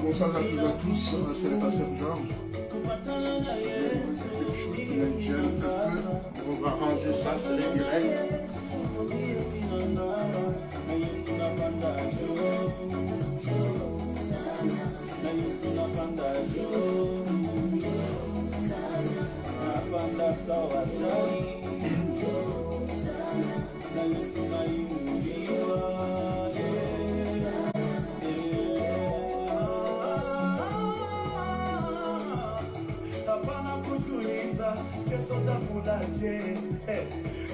Bonsoir à toutes et à tous, c'est l'état Saint-Georges. On va ranger ça, c'est les Grecs.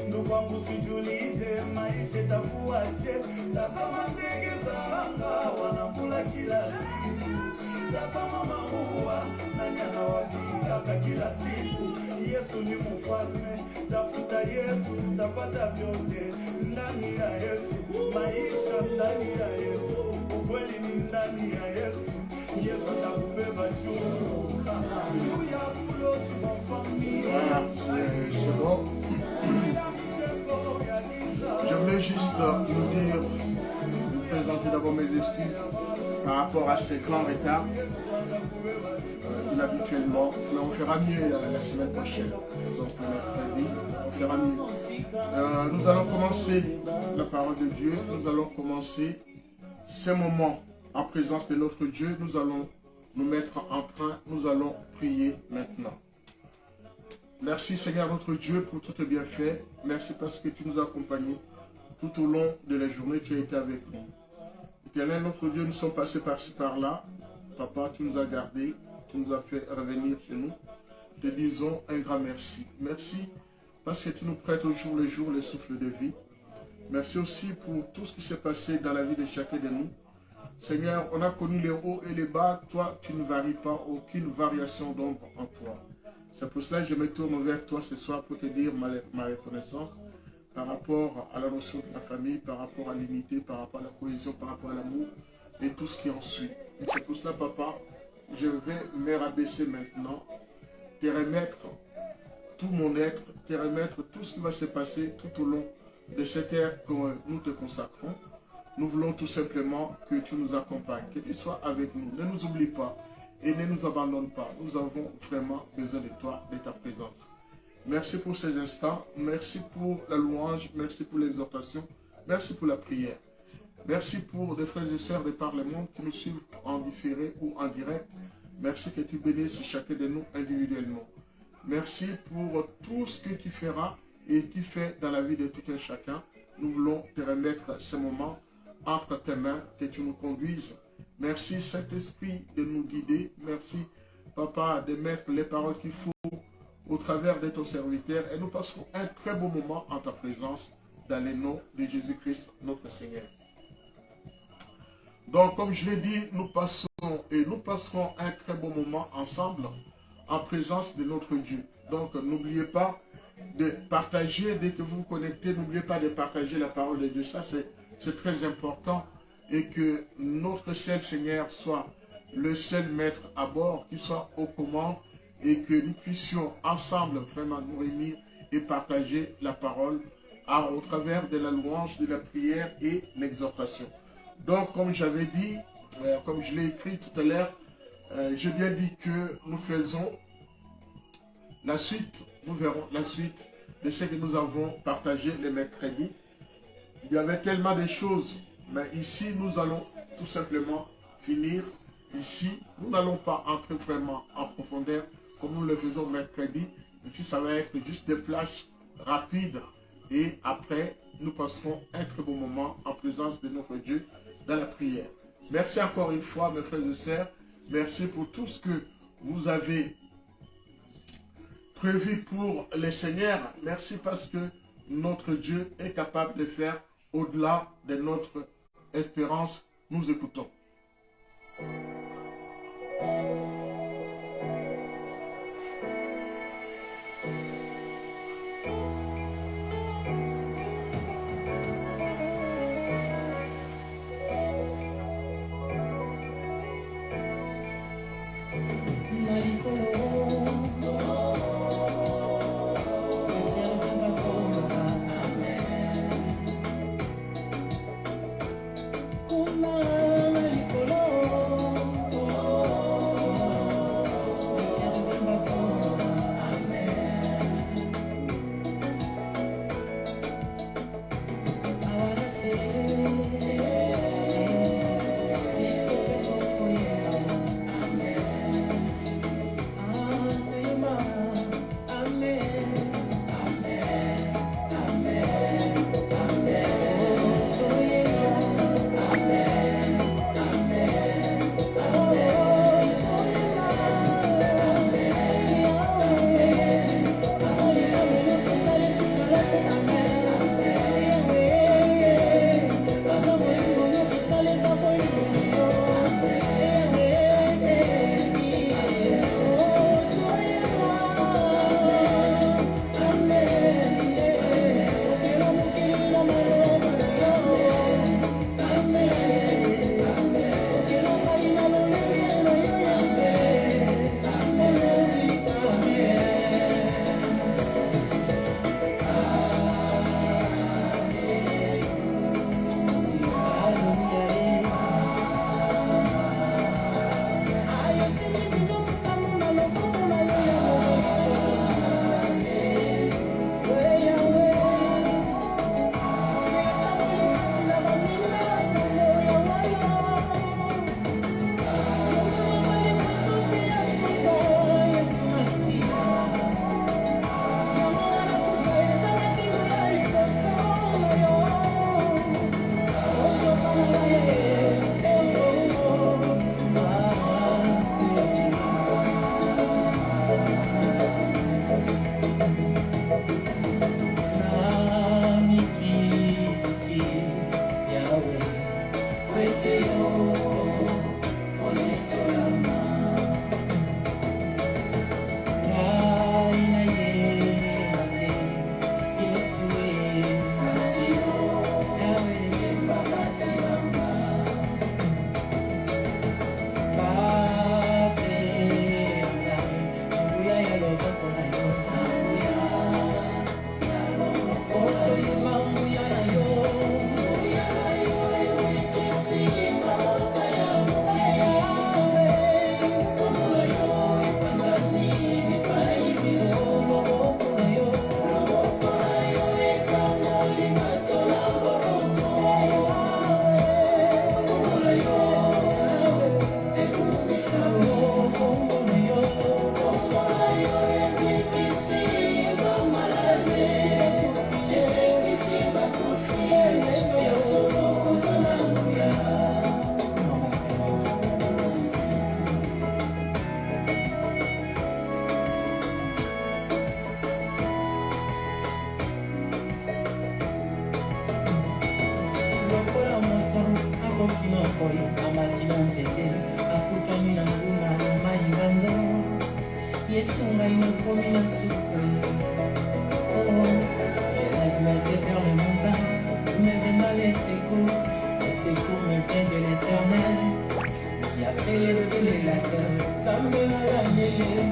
Ndugu wangu sijulize maisha itakuwaje. Tazama ndege za anga wanakula kila siku, tazama maua na nyana wavikaka kila siku. Yesu ni mfalme, tafuta Yesu utapata vyote ndani ya Yesu. Maisha ndani ya Yesu, ukweli ni ndani ya Yesu. Yesu atakubeba juu ya kulozi wa familia. Voilà, c'est bon. Je voulais juste vous présenter d'abord mes excuses par rapport à ces grands retards inhabituellement. Mais on fera mieux la semaine prochaine. Donc le mercredi, on fera mieux. Nous allons commencer la parole de Dieu. Nous allons commencer ces moments en présence de notre Dieu. Nous allons nous mettre en train. Nous allons prier maintenant. Merci Seigneur notre Dieu pour tout tes bienfaits. Merci parce que tu nous as accompagnés tout au long de la journée. Tu as été avec nous. Éternel notre Dieu, nous sommes passés par-ci par-là. Papa, tu nous as gardés. Tu nous as fait revenir chez nous. Te disons un grand merci. Merci parce que tu nous prêtes au jour le jour le souffle de vie. Merci aussi pour tout ce qui s'est passé dans la vie de chacun de nous. Seigneur, on a connu les hauts et les bas. Toi, tu ne varies pas. Aucune variation d'ombre en toi. C'est pour cela que je me tourne vers toi ce soir pour te dire ma reconnaissance par rapport à la notion de la famille, par rapport à l'unité, par rapport à la cohésion, par rapport à l'amour et tout ce qui en suit. Et c'est pour cela, Papa, je vais me rabaisser maintenant, te remettre tout mon être, te remettre tout ce qui va se passer tout au long de cette ère que nous te consacrons. Nous voulons tout simplement que tu nous accompagnes, que tu sois avec nous. Ne nous oublie pas. Et ne nous abandonne pas. Nous avons vraiment besoin de toi, de ta présence. Merci pour ces instants. Merci pour la louange. Merci pour l'exhortation. Merci pour la prière. Merci pour les frères et sœurs de par le monde qui nous suivent en différé ou en direct. Merci que tu bénisses chacun de nous individuellement. Merci pour tout ce que tu feras et tu fais dans la vie de tout un chacun. Nous voulons te remettre ce moment entre tes mains, que tu nous conduises. Merci Saint-Esprit de nous guider. Merci Papa de mettre les paroles qu'il faut au travers de ton serviteur. Et nous passerons un très beau moment en ta présence dans le nom de Jésus-Christ notre Seigneur. Donc comme je l'ai dit, nous passerons un très beau moment ensemble en présence de notre Dieu. Donc n'oubliez pas de partager dès que vous vous connectez. N'oubliez pas de partager la parole de Dieu. Ça c'est très important. Et que notre seul Seigneur soit le seul maître à bord, qui soit aux commandes, et que nous puissions ensemble vraiment nous réunir et partager la parole au travers de la louange, de la prière et l'exhortation. Donc comme j'avais dit, comme je l'ai écrit tout à l'heure, j'ai bien dit que nous faisons la suite, nous verrons la suite de ce que nous avons partagé le mercredi. Il y avait tellement de choses. Mais ici, nous allons tout simplement finir. Ici, nous n'allons pas entrer vraiment en profondeur comme nous le faisons mercredi. Et ça va être juste des flashs rapides. Et après, nous passerons un très beau moment en présence de notre Dieu dans la prière. Merci encore une fois, mes frères et sœurs. Merci pour tout ce que vous avez prévu pour le Seigneur. Merci parce que notre Dieu est capable de faire au-delà de notre espérance. Nous écoutons. Amen. Yesu ngai nakomi na suka. Oh, je lève mes yeux vers le montagne, me viennent les secours me viennent de l'Éternel. Il a fait les cieux et la terre, Kambela Daniel.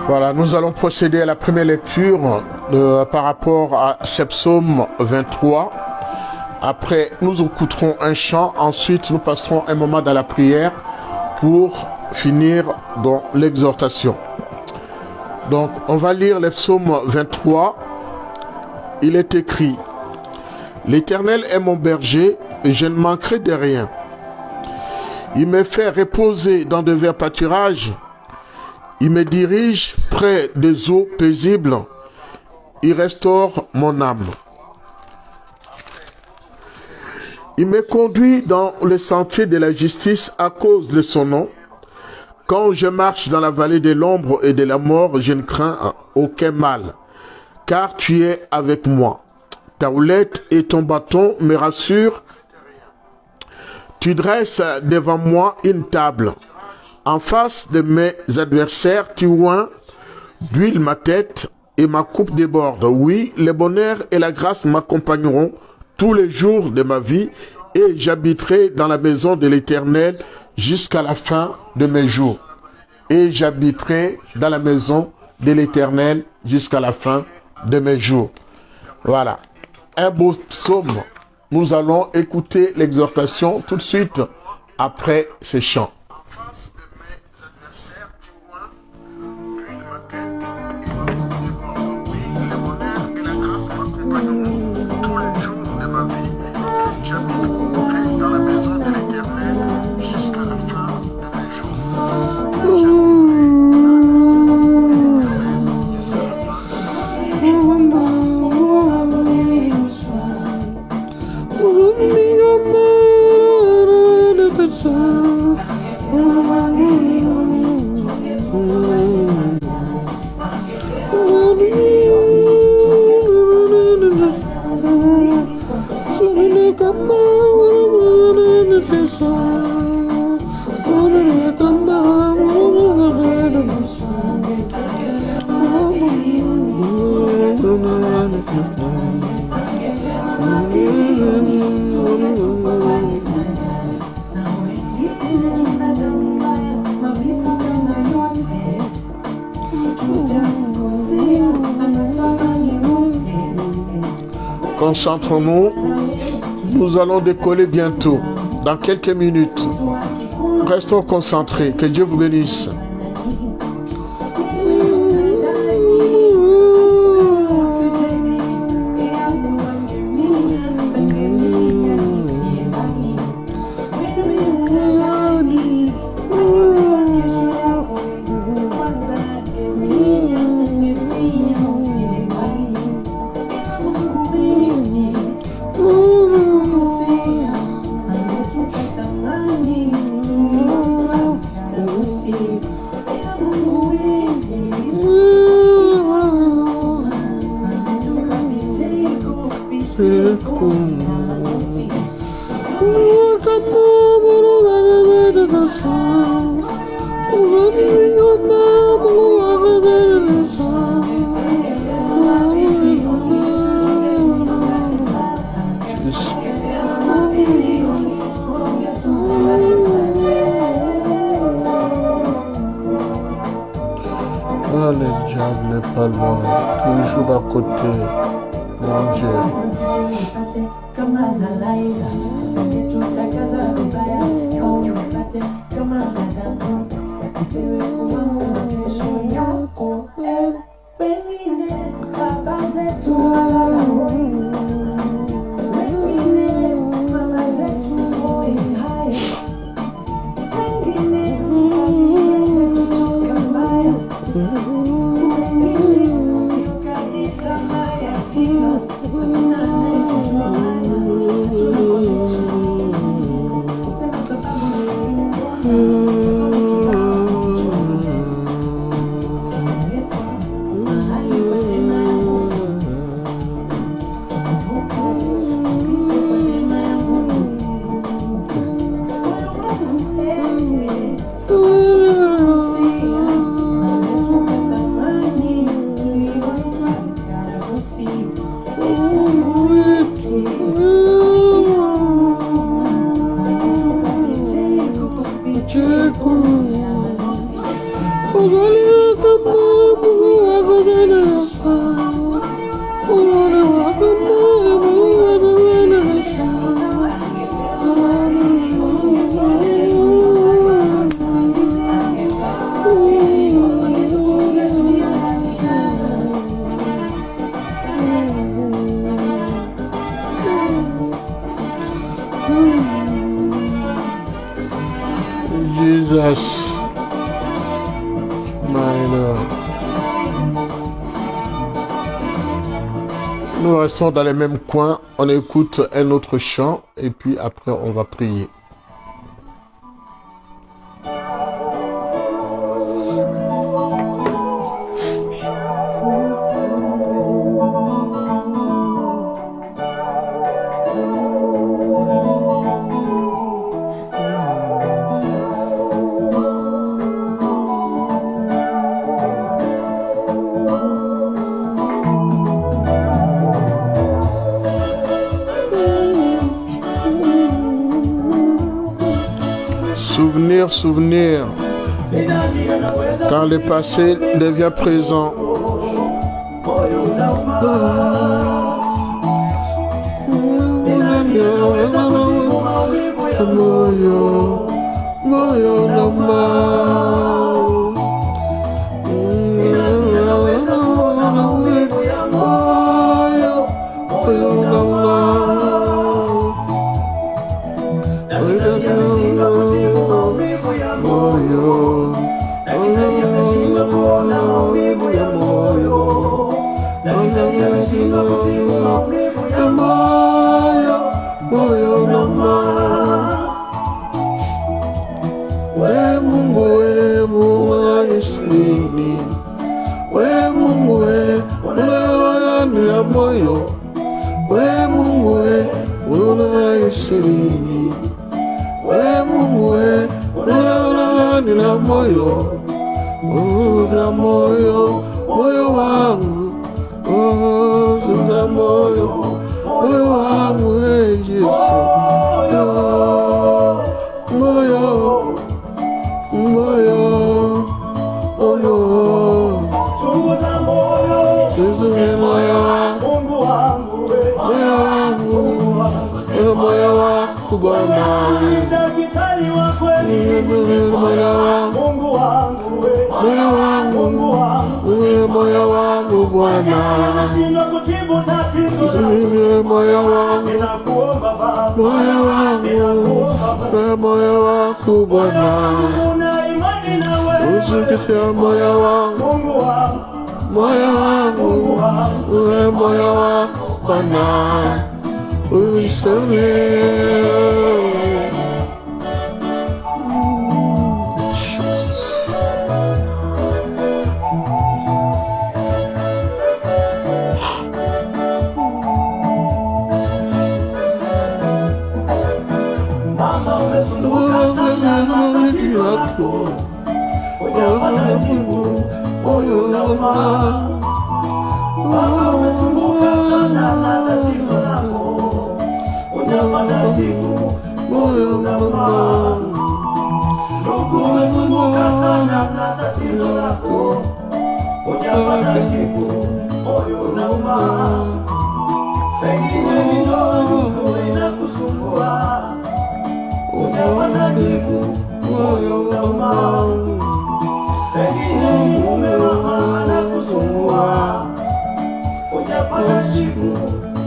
Voilà, nous allons procéder à la première lecture par rapport à ce psaume 23. Après, nous écouterons un chant. Ensuite, nous passerons un moment dans la prière pour finir dans l'exhortation. Donc, on va lire le psaume 23. Il est écrit: L'Éternel est mon berger et je ne manquerai de rien. Il me fait reposer dans de verts pâturages. Il me dirige près des eaux paisibles. Il restaure mon âme. Il me conduit dans le sentier de la justice à cause de son nom. Quand je marche dans la vallée de l'ombre et de la mort, je ne crains aucun mal, car tu es avec moi. Ta houlette et ton bâton me rassurent. Tu dresses devant moi une table. En face de mes adversaires, tu oins d'huile ma tête et ma coupe déborde. Oui, le bonheur et la grâce m'accompagneront tous les jours de ma vie et j'habiterai dans la maison de l'Éternel jusqu'à la fin de mes jours. Et j'habiterai dans la maison de l'Éternel jusqu'à la fin de mes jours. Voilà. Un beau psaume. Nous allons écouter l'exhortation tout de suite après ces chants. Concentrons-nous, nous allons décoller bientôt, dans quelques minutes. Restons concentrés, que Dieu vous bénisse. Ah, le diable n'est pas loin, toujours à côté, mon Dieu. Jesus, my Lord. Nous restons dans les mêmes coins, on écoute un autre chant et puis après on va prier. Souvenir, car le passé devient présent. Baba umesumbuka sana na tatizo lako, hujapata jibu, moyo unauma. Ndugu umesumbuka sana na tatizo lako, hujapata jibu, moyo unauma. Pengine ni ndoa ndugu inakusumbua, hujapata jibu, moyo unauma. Pengine ni mume mama anakusumbua, hujapata jibu,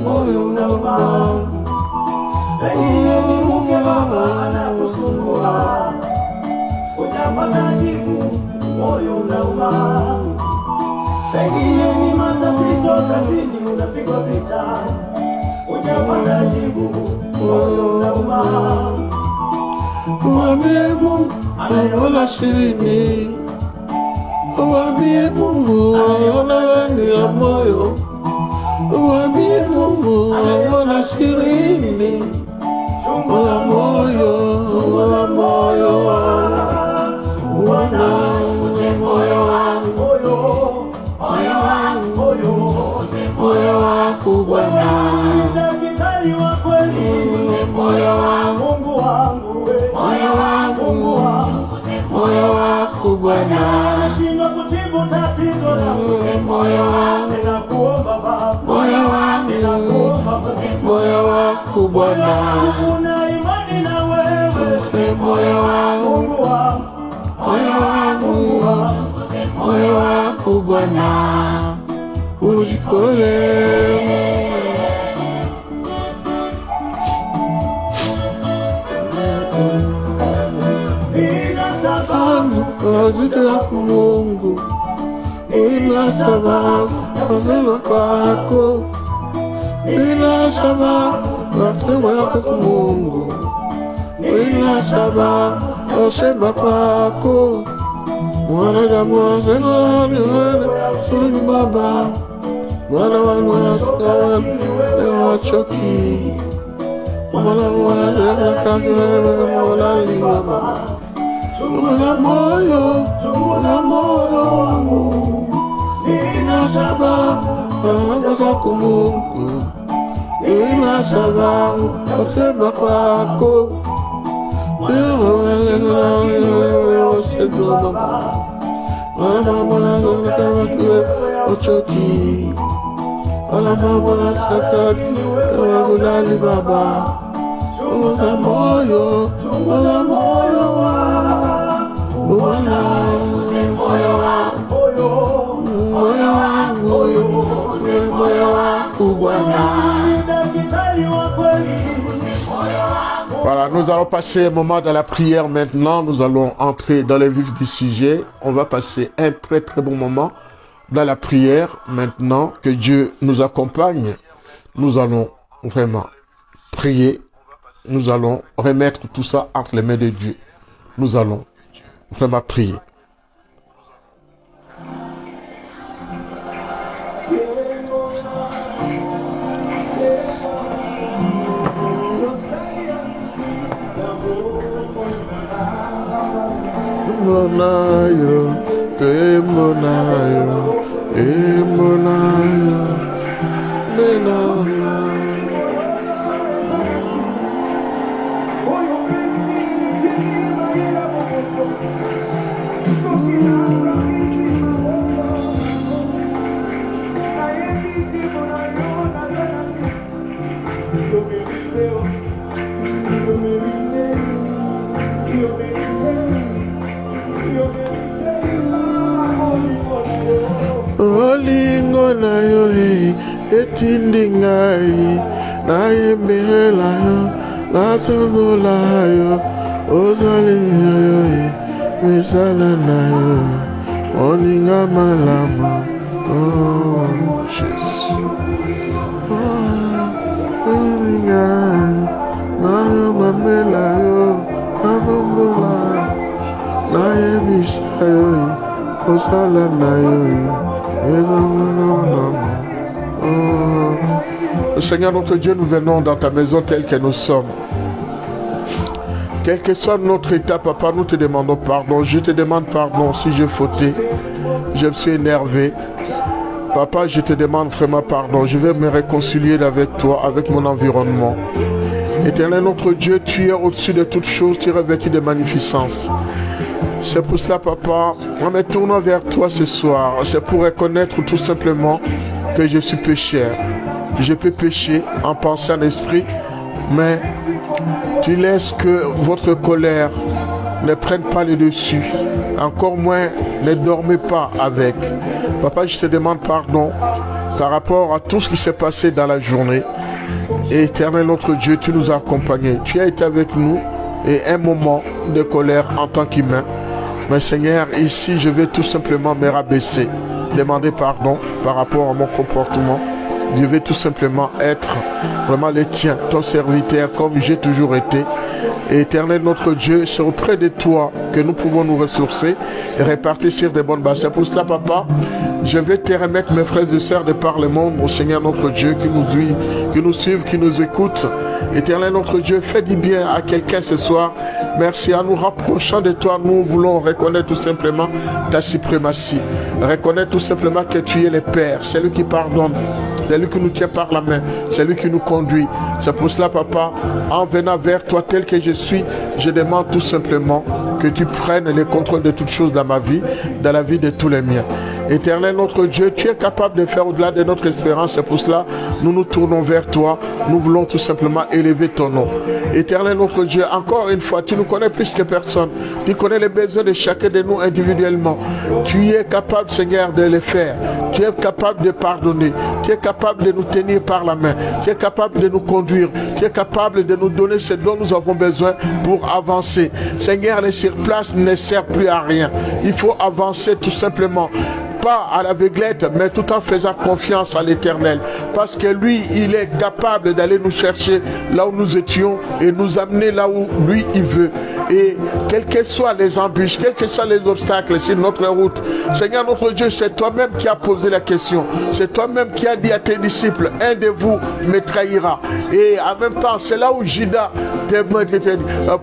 moyo unauma. Pengine ni mke mama anakusumbua, hujapata jibu, moyo unauma. Pengine ni matatizo kazini unapigwa vita, hujapata jibu, moyo unauma. Mwambie Mungu anaona sirini, mwambie Mungu anaona ndani ya moyo, mwambie Mungu anaona sirini, moyo moyo wangu, Bwana moyo wangu, moyo wako Bwana, daktari wa kweli, moyo wangu, Mungu wangu, moyo wangu, moyo wako Bwana, nashindwa kutibu tatizo langu, moyo wangu, ninakuomba Baba, moyo wangu, ninakuomba Baba, moyo wako Bwana, kuna imani na wewe, moyo wangu, Mungu wangu, moyo wangu, moyo wako Bwana, ujipole. Wajite wako Mungu, ina sababu wazima kwako, ina sababu watema yako Mungu, ina sababu wasema kwako. Mwanadamu wasengalani wene suni Baba, mwana wanu wasengalani wachoki, mwana wasengalani kaki wene mwalali Baba. Chunguza moyo wangu, ina sababu zako Mungu, ina sababu wasema kwako. Ochoki wala mama sakati wagulali Baba, chunguza moyo Bwana, moyo wangu Bwana. Voilà, nous allons passer un moment dans la prière maintenant. Nous allons entrer dans le vif du sujet. On va passer un très très bon moment dans la prière maintenant. Que Dieu nous accompagne. Nous allons vraiment prier. Nous allons remettre tout ça entre les mains de Dieu. Nous allons vraiment prier. Monayo, monayo, monayo, olingo na yo etindi ngai nayembela yo natondola yo ozali yo misala na yo olinga malama. Oh Jesus, olinga nayo mamela yo natondola nayebisa yo osala na yo. Seigneur notre Dieu, nous venons dans ta maison telle que nous sommes. Quel que soit notre état, papa, nous te demandons pardon. Je te demande pardon si j'ai fauté. Je me suis énervé. Papa, je te demande vraiment pardon. Je vais me réconcilier avec toi, avec mon environnement. Éternel notre Dieu, tu es au-dessus de toutes choses, tu es revêtu de magnificence. C'est pour cela, papa, en me tournant vers toi ce soir, c'est pour reconnaître tout simplement que je suis pécheur. Je peux pécher en pensée, en esprit, mais tu laisses que votre colère ne prenne pas le dessus. Encore moins, ne dormez pas avec. Papa, je te demande pardon par rapport à tout ce qui s'est passé dans la journée. Et éternel notre Dieu, tu nous as accompagnés. Tu as été avec nous et un moment de colère en tant qu'humain. Mais Seigneur, ici, je vais tout simplement me rabaisser, demander pardon par rapport à mon comportement. Je vais tout simplement être vraiment le tien, ton serviteur, comme j'ai toujours été. Et éternel notre Dieu, c'est auprès de toi que nous pouvons nous ressourcer et répartir sur des bonnes bases. C'est pour cela, papa, je vais te remettre mes frères et sœurs de par le monde, au Seigneur notre Dieu, qui nous suivent, qui nous écoutent. Éternel notre Dieu, fais du bien à quelqu'un ce soir. Merci. En nous rapprochant de toi, nous voulons reconnaître tout simplement ta suprématie. Reconnaître tout simplement que tu es le Père, c'est lui qui pardonne. C'est lui qui nous tient par la main. C'est lui qui nous conduit. C'est pour cela, papa, en venant vers toi tel que je suis, je demande tout simplement que tu prennes le contrôle de toutes choses dans ma vie, dans la vie de tous les miens. Éternel notre Dieu, tu es capable de faire au-delà de notre espérance. C'est pour cela nous nous tournons vers toi. Nous voulons tout simplement élever ton nom. Éternel notre Dieu, encore une fois, tu nous connais plus que personne. Tu connais les besoins de chacun de nous individuellement. Tu es capable, Seigneur, de les faire. Tu es capable de pardonner. Tu es capable de nous tenir par la main. Tu es capable de nous conduire. Tu es capable de nous donner ce dont nous avons besoin pour avancer. Seigneur, les surplaces ne servent plus à rien. Il faut avancer tout simplement. Pas à l'aveuglette, mais tout en faisant confiance à l'Éternel. Parce que lui, il est capable d'aller nous chercher là où nous étions et nous amener là où lui, il veut. Et quelles que soient les embûches, quels que soient les obstacles sur notre route, Seigneur notre Dieu, c'est toi-même qui as posé la question. C'est toi-même qui as dit à tes disciples, un de vous me trahira. Et en même temps, c'est là où Judas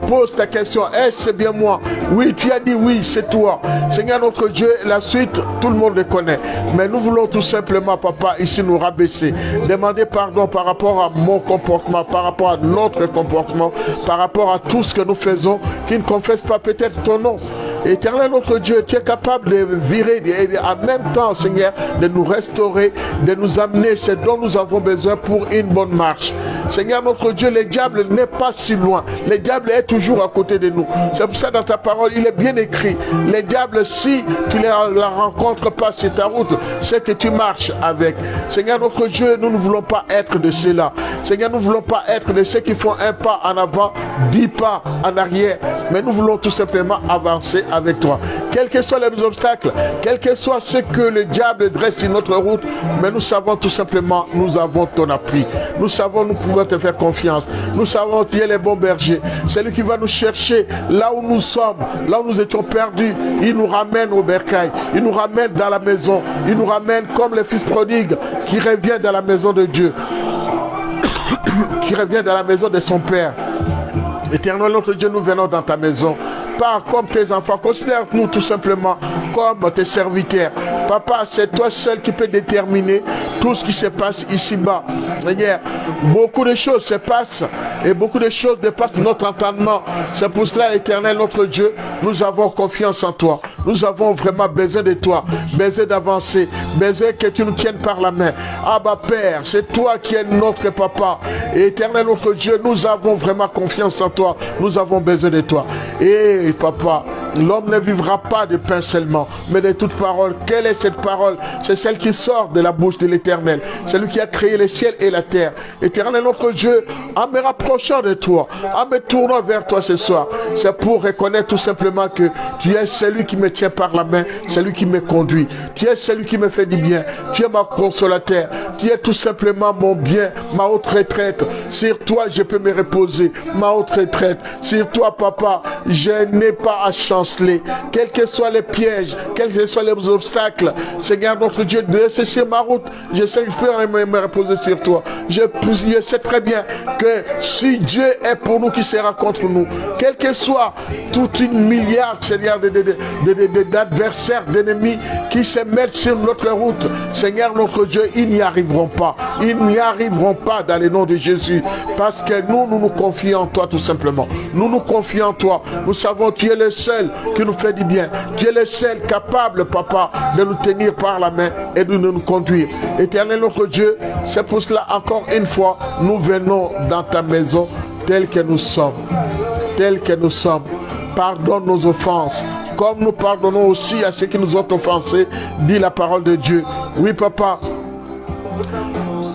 pose ta question, est-ce bien moi? Oui, tu as dit oui, c'est toi. Seigneur notre Dieu, la suite, tout le monde le connaît. Mais nous voulons tout simplement, papa, ici nous rabaisser. Demander pardon par rapport à mon comportement, par rapport à notre comportement, par rapport à tout ce que nous faisons, qui ne confesse pas peut-être ton nom. Éternel notre Dieu, tu es capable de virer et en même temps, Seigneur, de nous restaurer, de nous amener ce dont nous avons besoin pour une bonne marche. Seigneur notre Dieu, le diable n'est pas si loin. Le diable est toujours à côté de nous. C'est pour ça dans ta parole, il est bien écrit. Le diable, si tu ne la rencontres pas sur ta route, c'est que tu marches avec. Seigneur notre Dieu, nous ne voulons pas être de ceux-là. Seigneur, nous ne voulons pas être de ceux qui font un pas en avant, 10 pas en arrière. Mais nous voulons tout simplement avancer avec toi. Quels que soient les obstacles, quel que soit ce que le diable dresse sur notre route, mais nous savons tout simplement, nous avons ton appui. Nous savons, nous pouvons te faire confiance. Nous savons que tu es le bon berger. C'est lui qui va nous chercher là où nous sommes, là où nous étions perdus. Il nous ramène au bercail. Il nous ramène dans la maison. Il nous ramène comme le fils prodigue qui revient dans la maison de Dieu. Qui revient dans la maison de son Père. Éternel notre Dieu, nous venons dans ta maison. Pas comme tes enfants, considère-nous tout simplement comme tes serviteurs. Papa, c'est toi seul qui peux déterminer tout ce qui se passe ici-bas. Seigneur, beaucoup de choses se passent et beaucoup de choses dépassent notre entendement. C'est pour cela, Éternel notre Dieu, nous avons confiance en toi. Nous avons vraiment besoin de toi, besoin d'avancer, besoin que tu nous tiennes par la main. Abba Père, c'est toi qui es notre papa. Et Éternel notre Dieu, nous avons vraiment confiance en toi. Nous avons besoin de toi. Et papa, l'homme ne vivra pas de pain seulement, mais de toute parole. Quelle est cette parole? C'est celle qui sort de la bouche de l'Éternel. C'est lui qui a créé les ciels et la terre. Éternel notre Dieu, en me rapprochant de toi, en me tournant vers toi ce soir, c'est pour reconnaître tout simplement que tu es celui qui me tient par la main, celui qui me conduit. Tu es celui qui me fait du bien. Tu es ma consolateur. Tu es tout simplement mon bien, ma haute retraite. Sur toi, je peux me reposer. Ma haute retraite. Sur toi, papa, je n'ai pas à chancer. dénonce-les. Quels que soient les pièges, quels que soient les obstacles, Seigneur notre Dieu, de sur ma route, je sais que je peux me reposer sur toi. Je sais très bien que si Dieu est pour nous, qui sera contre nous? Quel que soit toute une milliard, Seigneur, d'adversaires, d'ennemis qui se mettent sur notre route, Seigneur notre Dieu, ils n'y arriveront pas. Ils n'y arriveront pas dans le nom de Jésus. Parce que nous nous confions en toi tout simplement. Nous nous confions en toi. Nous savons que tu es le seul qui nous fait du bien. Tu es le seul capable, Papa, de nous tenir par la main et de nous conduire. Éternel notre Dieu, c'est pour cela encore une fois, nous venons dans ta maison tel que nous sommes. Tel que nous sommes. Pardonne nos offenses, comme nous pardonnons aussi à ceux qui nous ont offensés, dit la parole de Dieu. Oui, Papa,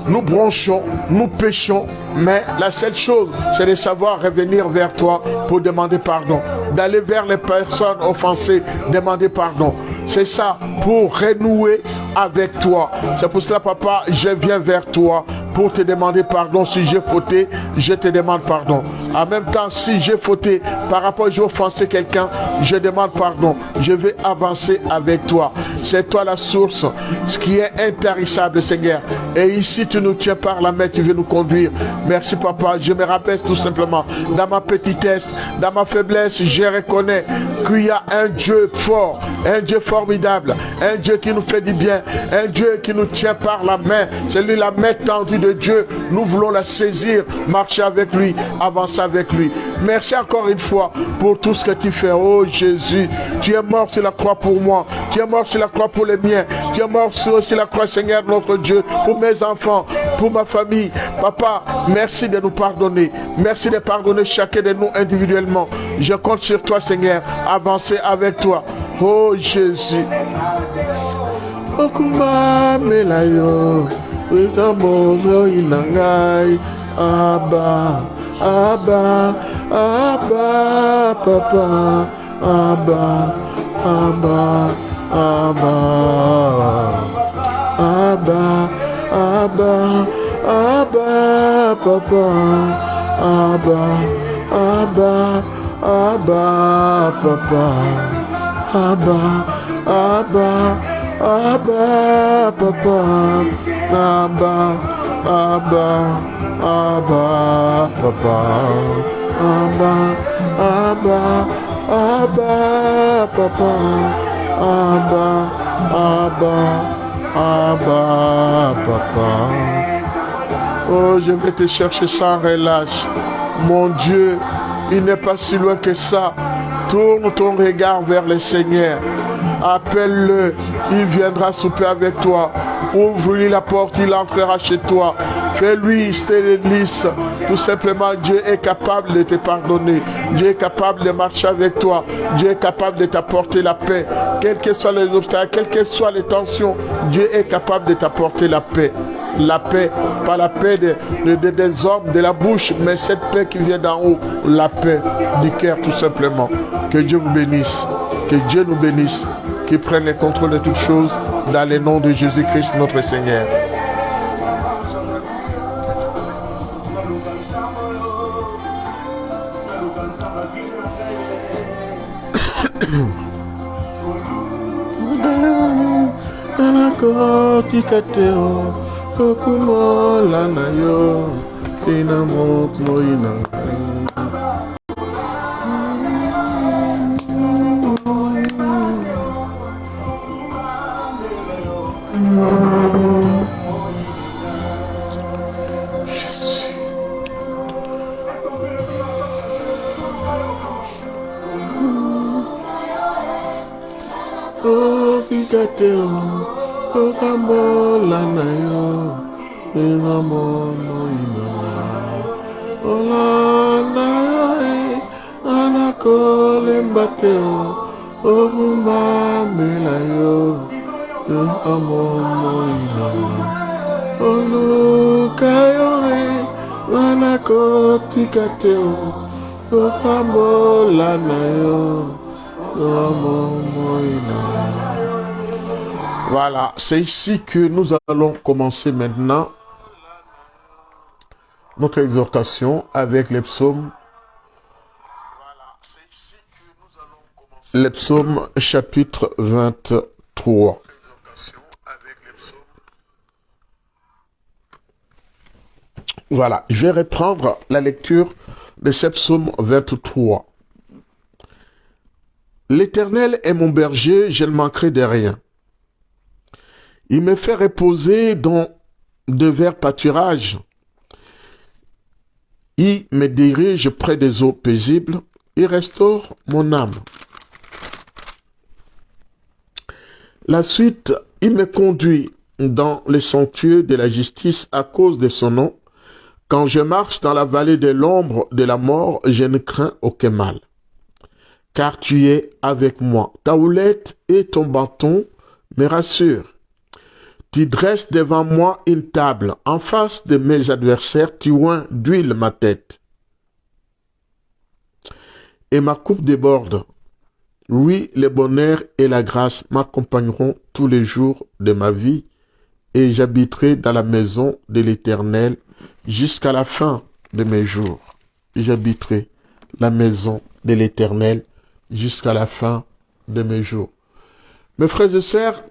nous bronchons, nous péchons, mais la seule chose, c'est de savoir revenir vers toi pour demander pardon. D'aller vers les personnes offensées, demander pardon. C'est ça, pour renouer avec toi. C'est pour cela, Papa, je viens vers toi pour te demander pardon. Si j'ai fauté, je te demande pardon. En même temps, si j'ai fauté par rapport à j'ai offensé quelqu'un, je demande pardon. Je vais avancer avec toi. C'est toi la source, ce qui est intarissable, Seigneur. Et ici, tu nous tiens par la main, tu veux nous conduire. Merci, Papa. Je me rappelle tout simplement, dans ma petitesse, dans ma faiblesse, je reconnais qu'il y a un Dieu fort, un Dieu formidable, un Dieu qui nous fait du bien, un Dieu qui nous tient par la main. C'est lui la main tendue de Dieu. Nous voulons la saisir, marcher avec lui, avancer avec lui. Merci encore une fois pour tout ce que tu fais. Oh Jésus, tu es mort sur la croix pour moi. Tu es mort sur la croix pour les miens. Tu es mort sur la croix, Seigneur notre Dieu, pour mes enfants, pour ma famille. Papa, merci de nous pardonner. Merci de pardonner chacun de nous individuellement. Je compte sur toi, Seigneur. Avancer avec toi. Oh Jésus. Okuma melayo, utamozo inangai, Abba, Abba, Abba, Papa, Abba, Abba, Abba, Abba, Abba, Abba, Papa, Abba, Abba, Abba, Papa, Abba, Abba, Abba, Papa, Abba, Abba, Abba, Papa, Abba, Abba, Abba, Papa, Abba, Abba, Abba, Papa. Oh, je vais te chercher sans relâche. Mon Dieu, il n'est pas si loin que ça. Tourne ton regard vers le Seigneur. Appelle-le, il viendra souper avec toi. Ouvre-lui la porte, il entrera chez toi. Fais-lui stérilise. Tout simplement, Dieu est capable de te pardonner. Dieu est capable de marcher avec toi. Dieu est capable de t'apporter la paix. Quels que soient les obstacles, quelles que soient les tensions, Dieu est capable de t'apporter la paix. La paix, pas la paix des hommes, de la bouche, mais cette paix qui vient d'en haut. La paix du cœur, tout simplement. Que Dieu vous bénisse. Que Dieu nous bénisse. Qu'il prenne le contrôle de toutes choses dans le nom de Jésus-Christ, notre Seigneur. Voilà, c'est ici que nous allons commencer maintenant notre exhortation avec les psaumes. Voilà, c'est ici que nous allons commencer. les psaumes chapitre 23. Voilà, je vais reprendre la lecture de ce psaume 23. L'Éternel est mon berger, je ne manquerai de rien. Il me fait reposer dans de verts pâturages. Il me dirige près des eaux paisibles. Il restaure mon âme. La suite, il me conduit dans les sanctuaires de la justice à cause de son nom. Quand je marche dans la vallée de l'ombre de la mort, je ne crains aucun mal. Car tu es avec moi. Ta houlette et ton bâton me rassurent. Tu dresses devant moi une table. En face de mes adversaires, tu oins d'huile ma tête. Et ma coupe déborde. Oui, le bonheur et la grâce m'accompagneront tous les jours de ma vie, et j'habiterai dans la maison de l'Éternel jusqu'à la fin de mes jours. J'habiterai la maison de l'Éternel jusqu'à la fin de mes jours. Mes frères et sœurs,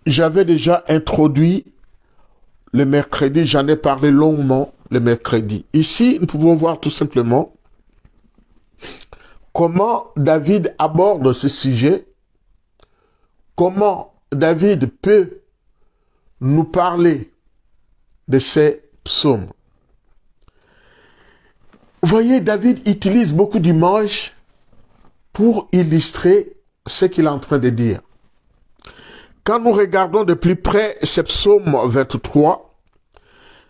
j'avais déjà introduit le mercredi, j'en ai parlé longuement le mercredi. Ici, nous pouvons voir tout simplement comment David aborde ce sujet, comment David peut nous parler de ces psaumes. Vous voyez, David utilise beaucoup d'images pour illustrer ce qu'il est en train de dire. Quand nous regardons de plus près ce psaume 23,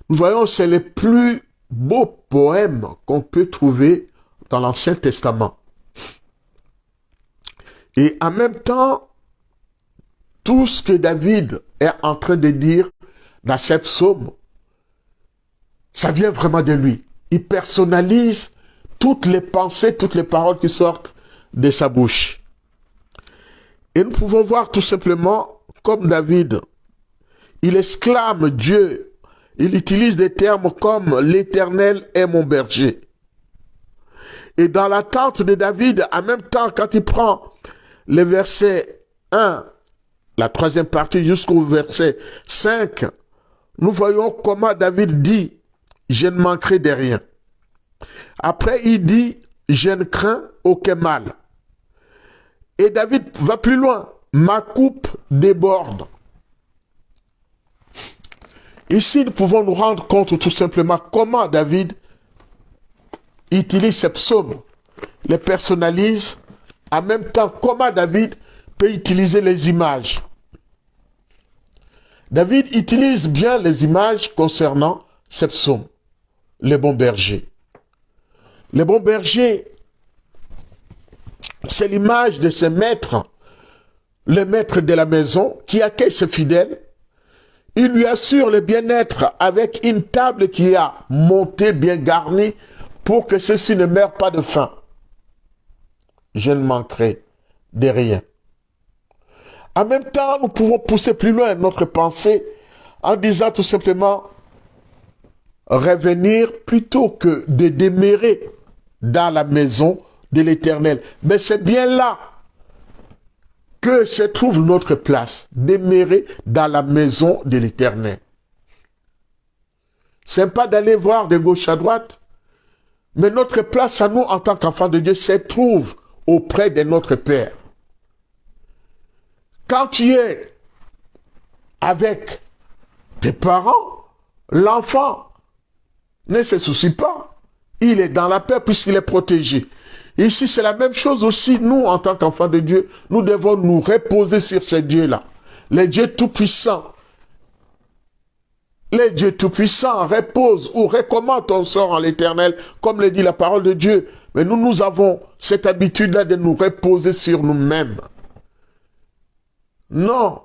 nous voyons que c'est le plus beau poème qu'on peut trouver dans l'Ancien Testament. Et en même temps, tout ce que David est en train de dire dans ce psaume, ça vient vraiment de lui. Il personnalise toutes les pensées, toutes les paroles qui sortent de sa bouche. Et nous pouvons voir tout simplement, comme David, il exclame Dieu, il utilise des termes comme l'Éternel est mon berger. Et dans l'attente de David, en même temps, quand il prend les versets 1, la troisième partie jusqu'au verset 5, nous voyons comment David dit, je ne manquerai de rien. Après, il dit, je ne crains aucun mal. Et David va plus loin, ma coupe déborde. Ici, nous pouvons nous rendre compte tout simplement comment David utilise ces psaumes, les personnalise, en même temps comment David peut utiliser les images. David utilise bien les images concernant ces psaumes, les bons bergers. Les bons bergers, c'est l'image de ce maître, le maître de la maison qui accueille ses fidèles. Il lui assure le bien-être avec une table qui a monté bien garnie pour que ceux-ci ne meurent pas de faim. Je ne manquerai de rien. En même temps, nous pouvons pousser plus loin notre pensée en disant tout simplement revenir plutôt que de demeurer dans la maison de l'Éternel. Mais c'est bien là que se trouve notre place, demeurer dans la maison de l'Éternel. C'est pas d'aller voir de gauche à droite, mais notre place à nous en tant qu'enfants de Dieu se trouve auprès de notre Père. Quand tu es avec tes parents, l'enfant ne se soucie pas. Il est dans la paix puisqu'il est protégé. Ici, c'est la même chose aussi. Nous, en tant qu'enfants de Dieu, nous devons nous reposer sur ce Dieu-là. Le Dieu Tout-Puissant. Le Dieu Tout-Puissant repose ou recommande ton sort en l'Éternel, comme le dit la parole de Dieu. Mais nous avons cette habitude-là de nous reposer sur nous-mêmes. Non.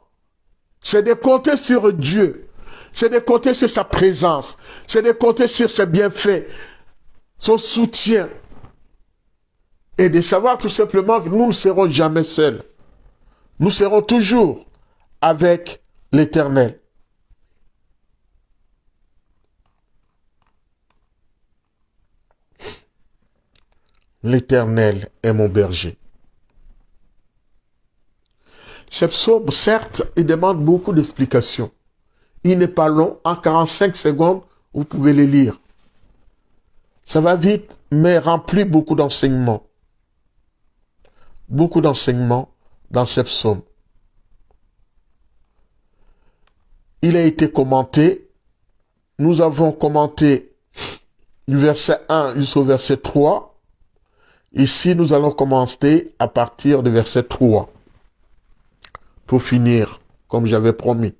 C'est de compter sur Dieu. C'est de compter sur sa présence. C'est de compter sur ses bienfaits, son soutien. Et de savoir tout simplement que nous ne serons jamais seuls. Nous serons toujours avec l'Éternel. L'Éternel est mon berger. Ce psaume, certes, il demande beaucoup d'explications. Il n'est pas long. En 45 secondes, vous pouvez les lire. Ça va vite, mais remplit beaucoup d'enseignements. Beaucoup d'enseignements dans ce psaume. Il a été commenté. Nous avons commenté du verset 1 jusqu'au verset 3. Ici, nous allons commencer à partir du verset 3. Pour finir, comme j'avais promis.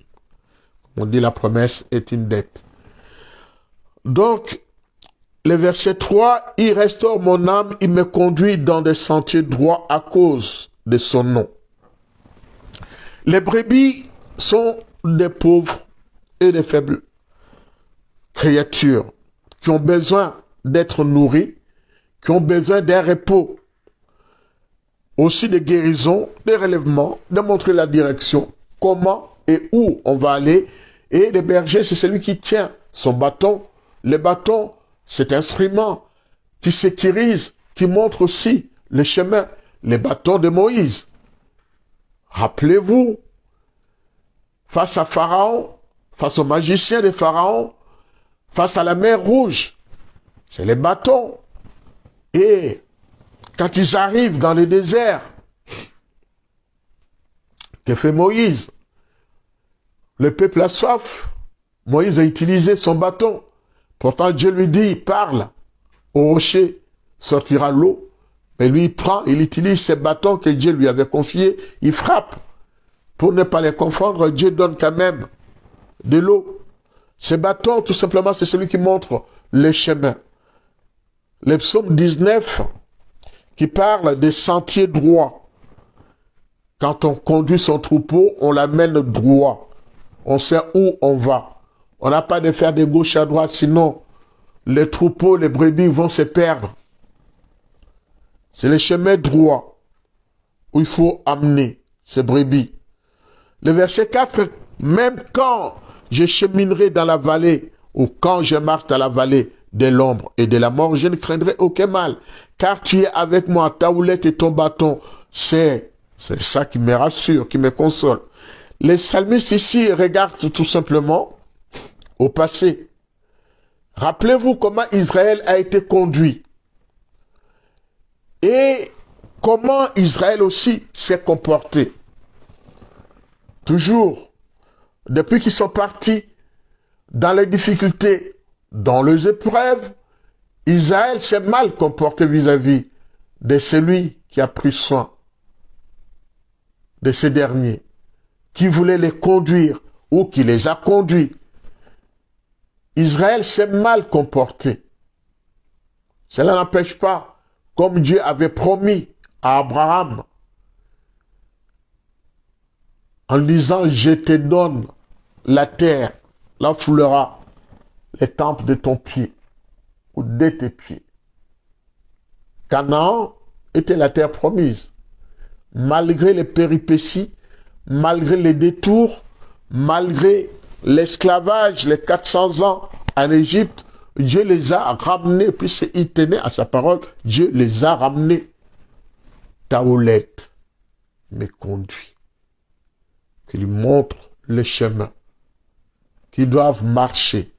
On dit la promesse est une dette. Donc, le verset 3, il restaure mon âme, il me conduit dans des sentiers droits à cause de son nom. Les brebis sont des pauvres et des faibles créatures qui ont besoin d'être nourries, qui ont besoin d'un repos, aussi de guérison, de relèvement, de montrer la direction, comment et où on va aller. Et le berger, c'est celui qui tient son bâton. Le bâton, cet instrument qui sécurise, qui montre aussi le chemin, les bâtons de Moïse. Rappelez-vous, face à Pharaon, face aux magiciens de Pharaon, face à la mer Rouge, c'est les bâtons. Et quand ils arrivent dans le désert, que fait Moïse? Le peuple a soif. Moïse a utilisé son bâton. Pourtant, Dieu lui dit, parle. Au rocher sortira l'eau. Mais lui, il prend, il utilise ses bâtons que Dieu lui avait confiés. Il frappe. Pour ne pas les confondre, Dieu donne quand même de l'eau. Ces bâtons, tout simplement, c'est celui qui montre le chemin. Le psaume 19, qui parle des sentiers droits. Quand on conduit son troupeau, on l'amène droit. On sait où on va. On n'a pas de faire de gauche à droite, sinon les troupeaux, les brebis vont se perdre. C'est le chemin droit où il faut amener ces brebis. Le verset 4, même quand je cheminerai dans la vallée ou quand je marche dans la vallée de l'ombre et de la mort, je ne craindrai aucun mal, car tu es avec moi, ta houlette et ton bâton. C'est ça qui me rassure, qui me console. Les psalmistes ici regardent tout simplement au passé. Rappelez-vous comment Israël a été conduit. Et comment Israël aussi s'est comporté. Toujours, depuis qu'ils sont partis dans les difficultés, dans les épreuves, Israël s'est mal comporté vis-à-vis de celui qui a pris soin de ces derniers, qui voulait les conduire ou qui les a conduits. Israël s'est mal comporté. Cela n'empêche pas, comme Dieu avait promis à Abraham, en disant, je te donne la terre, là foulera les tempes de ton pied, ou de tes pieds. Canaan était la terre promise. Malgré les péripéties, malgré les détours, malgré l'esclavage, les 400 ans en Égypte, Dieu les a ramenés, puisqu'il tenait à sa parole, Dieu les a ramenés. Ta houlette me conduit, qu'il montre le chemin, qu'ils doivent marcher.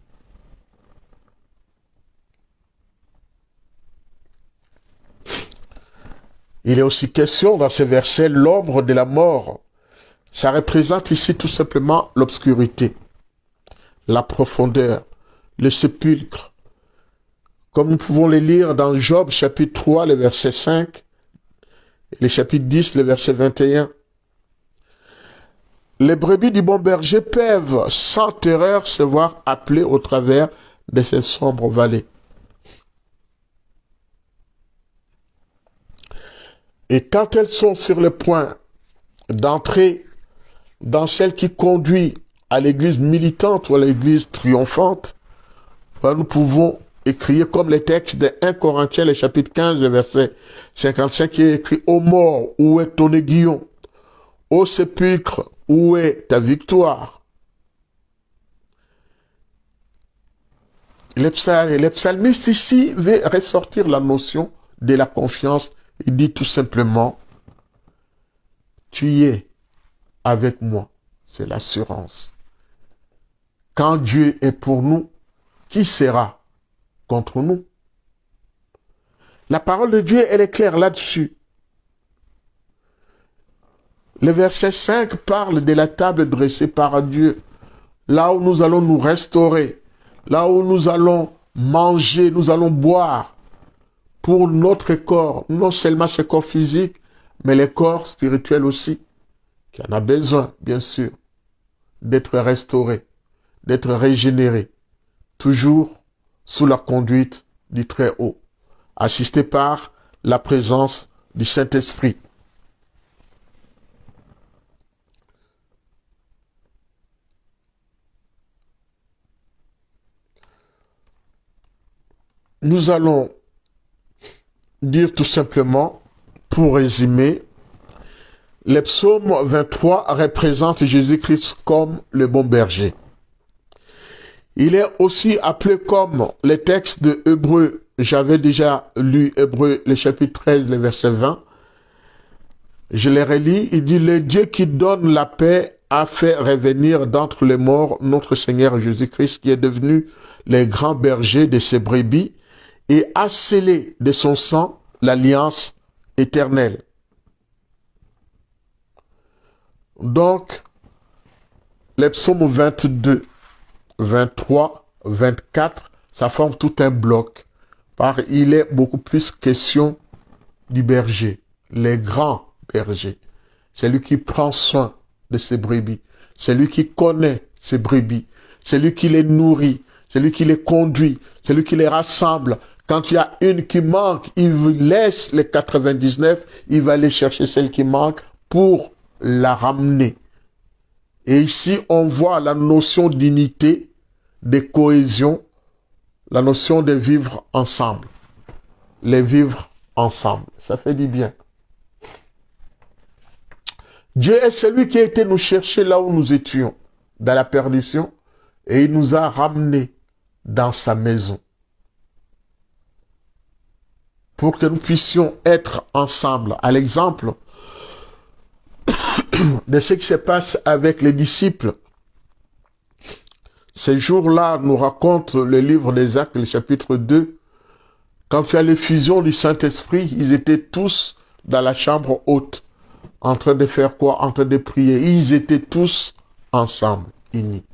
Il est aussi question dans ce verset, l'ombre de la mort. Ça représente ici tout simplement l'obscurité, la profondeur, le sépulcre. Comme nous pouvons les lire dans Job chapitre 3, le verset 5, et le chapitre 10, le verset 21. Les brebis du bon berger peuvent sans terreur se voir appelées au travers de ces sombres vallées. Et quand elles sont sur le point d'entrer dans celle qui conduit à l'église militante ou à l'église triomphante, nous pouvons écrire comme les textes de 1 Corinthiens, le chapitre 15, le verset 55, qui est écrit « Ô mort, où est ton aiguillon? Ô sépulcre, où est ta victoire ?» Les psalmistes ici veulent ressortir la notion de la confiance. Il dit tout simplement, tu y es, avec moi. C'est l'assurance. Quand Dieu est pour nous, qui sera contre nous? La parole de Dieu, elle est claire là-dessus. Le verset 5 parle de la table dressée par Dieu, là où nous allons nous restaurer, là où nous allons manger, nous allons boire pour notre corps, non seulement ce corps physique, mais le corps spirituel aussi, qui en a besoin, bien sûr, d'être restauré, d'être régénéré, toujours sous la conduite du Très-Haut, assisté par la présence du Saint-Esprit. Nous allons dire tout simplement, pour résumer, le psaume 23 représente Jésus-Christ comme le bon berger. Il est aussi appelé comme les textes de Hébreux. J'avais déjà lu Hébreux, le chapitre 13, le verset 20. Je les relis. Il dit, le Dieu qui donne la paix a fait revenir d'entre les morts notre Seigneur Jésus-Christ, qui est devenu le grand berger de ses brebis, et a scellé de son sang l'alliance éternelle. Donc, les psaumes 22, 23, 24, ça forme tout un bloc, car il est beaucoup plus question du berger, les grands bergers. C'est lui qui prend soin de ses brebis, c'est lui qui connaît ses brebis, c'est lui qui les nourrit, c'est lui qui les conduit, c'est lui qui les rassemble. Quand il y a une qui manque, il laisse les 99, il va aller chercher celle qui manque pour la ramener. Et ici, on voit la notion d'unité, de cohésion, la notion de vivre ensemble. Les vivre ensemble, ça fait du bien. Dieu est celui qui a été nous chercher là où nous étions, dans la perdition, et il nous a ramenés dans sa maison. Pour que nous puissions être ensemble, à l'exemple de ce qui se passe avec les disciples. Ces jours-là nous raconte le livre des Actes, le chapitre 2. Quand il y a l'effusion du Saint-Esprit, ils étaient tous dans la chambre haute, en train de faire quoi? En train de prier. Ils étaient tous ensemble, unis.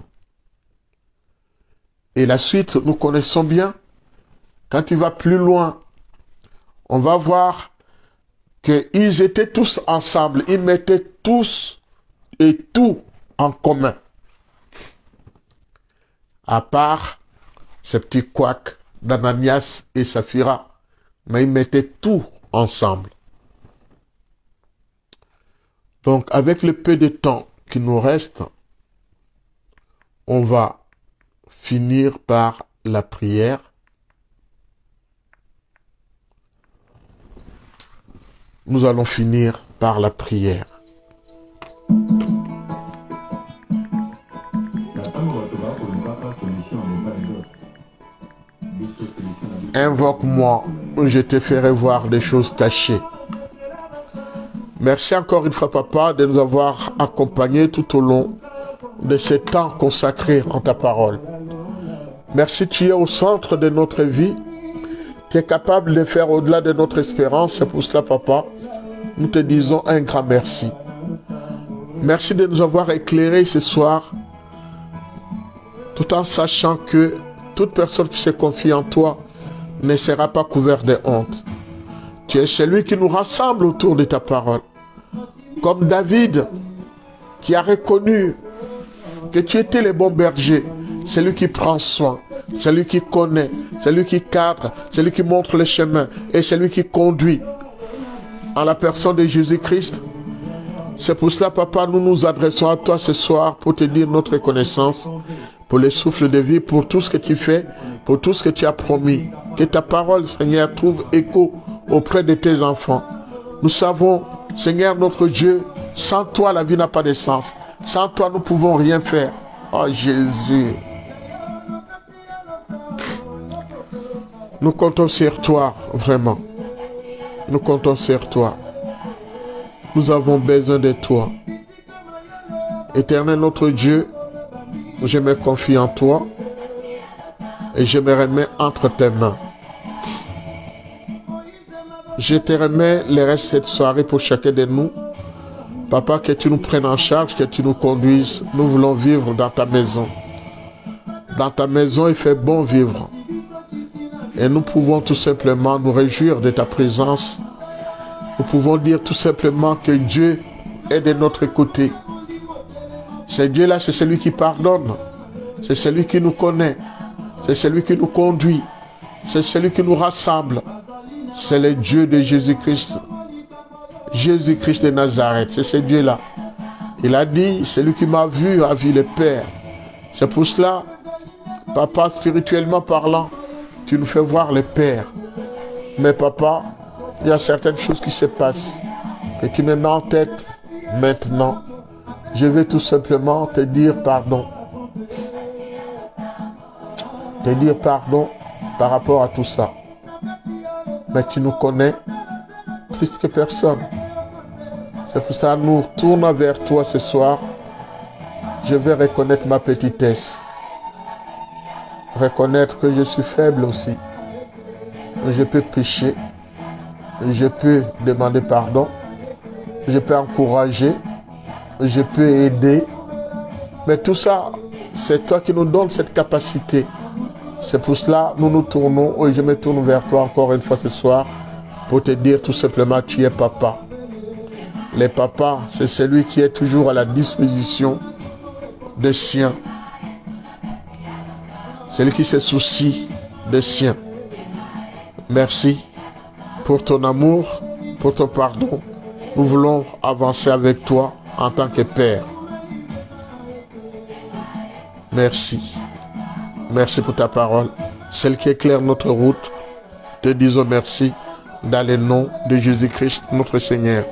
Et la suite, nous connaissons bien. Quand tu vas plus loin, on va voir qu'ils étaient tous ensemble. Ils mettaient tous et tout en commun. À part ces petits couacs d'Ananias et Saphira. Mais ils mettaient tout ensemble. Donc, avec le peu de temps qui nous reste, on va finir par la prière. Nous allons finir par la prière. Invoque-moi, je te ferai voir des choses cachées. Merci encore une fois, Papa, de nous avoir accompagnés tout au long de ce temps consacré en ta parole. Merci, tu es au centre de notre vie. Tu es capable de faire au-delà de notre espérance. C'est pour cela, Papa, nous te disons un grand merci. Merci de nous avoir éclairés ce soir, tout en sachant que toute personne qui se confie en toi ne sera pas couverte de honte. Tu es celui qui nous rassemble autour de ta parole. Comme David, qui a reconnu que tu étais le bon berger, celui qui prend soin, celui qui connaît, celui qui cadre, celui qui montre le chemin et celui qui conduit en la personne de Jésus-Christ. C'est pour cela, Papa, nous nous adressons à toi ce soir pour te dire notre reconnaissance, pour le souffle de vie, pour tout ce que tu fais, pour tout ce que tu as promis. Que ta parole, Seigneur, trouve écho auprès de tes enfants. Nous savons, Seigneur notre Dieu, sans toi la vie n'a pas de sens. Sans toi nous ne pouvons rien faire. Oh Jésus. Nous comptons sur toi, vraiment. Nous comptons sur toi. Nous avons besoin de toi. Éternel notre Dieu, je me confie en toi et je me remets entre tes mains. Je te remets le reste de cette soirée pour chacun de nous. Papa, que tu nous prennes en charge, que tu nous conduises. Nous voulons vivre dans ta maison. Dans ta maison, il fait bon vivre. Et nous pouvons tout simplement nous réjouir de ta présence. Nous pouvons dire tout simplement que Dieu est de notre côté. Ce Dieu-là, c'est celui qui pardonne. C'est celui qui nous connaît. C'est celui qui nous conduit. C'est celui qui nous rassemble. C'est le Dieu de Jésus-Christ. Jésus-Christ de Nazareth. C'est ce Dieu-là. Il a dit, celui qui m'a vu a vu le Père. C'est pour cela, Papa, spirituellement parlant, tu nous fais voir le Père. Mais Papa, il y a certaines choses qui se passent que tu me mets en tête maintenant. Je vais tout simplement te dire pardon. Te dire pardon par rapport à tout ça. Mais tu nous connais plus que personne. C'est pour ça que nous tournons vers toi ce soir. Je vais reconnaître ma petitesse. Reconnaître que je suis faible aussi. Je peux pécher. Je peux demander pardon. Je peux encourager. Je peux aider. Mais tout ça, c'est toi qui nous donnes cette capacité. C'est pour cela que nous nous tournons et je me tourne vers toi encore une fois ce soir pour te dire tout simplement tu es papa. Le papa, c'est celui qui est toujours à la disposition des siens. Celui qui se soucie des siens. Merci pour ton amour, pour ton pardon. Nous voulons avancer avec toi en tant que Père. Merci. Merci pour ta parole, celle qui éclaire notre route. Te disons merci dans le nom de Jésus-Christ, notre Seigneur.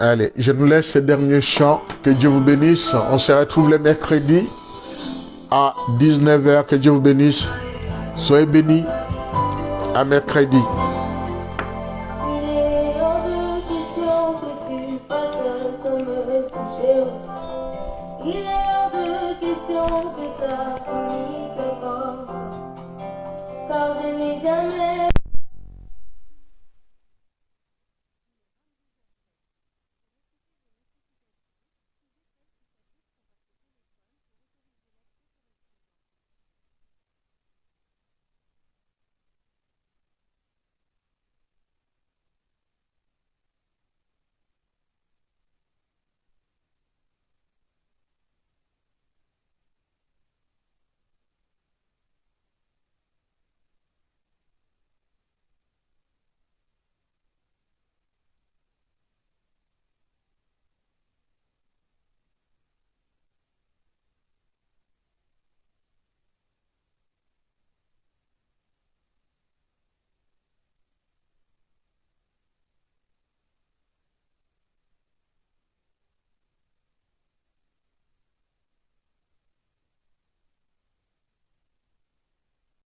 Allez, je nous laisse ce dernier chant. Que Dieu vous bénisse. On se retrouve le mercredi à 19h. Que Dieu vous bénisse. Soyez bénis. À mercredi. Il est hors de question que tu passes sans me toucher. Il est hors de question que ça finisse comme ça. Car je n'ai jamais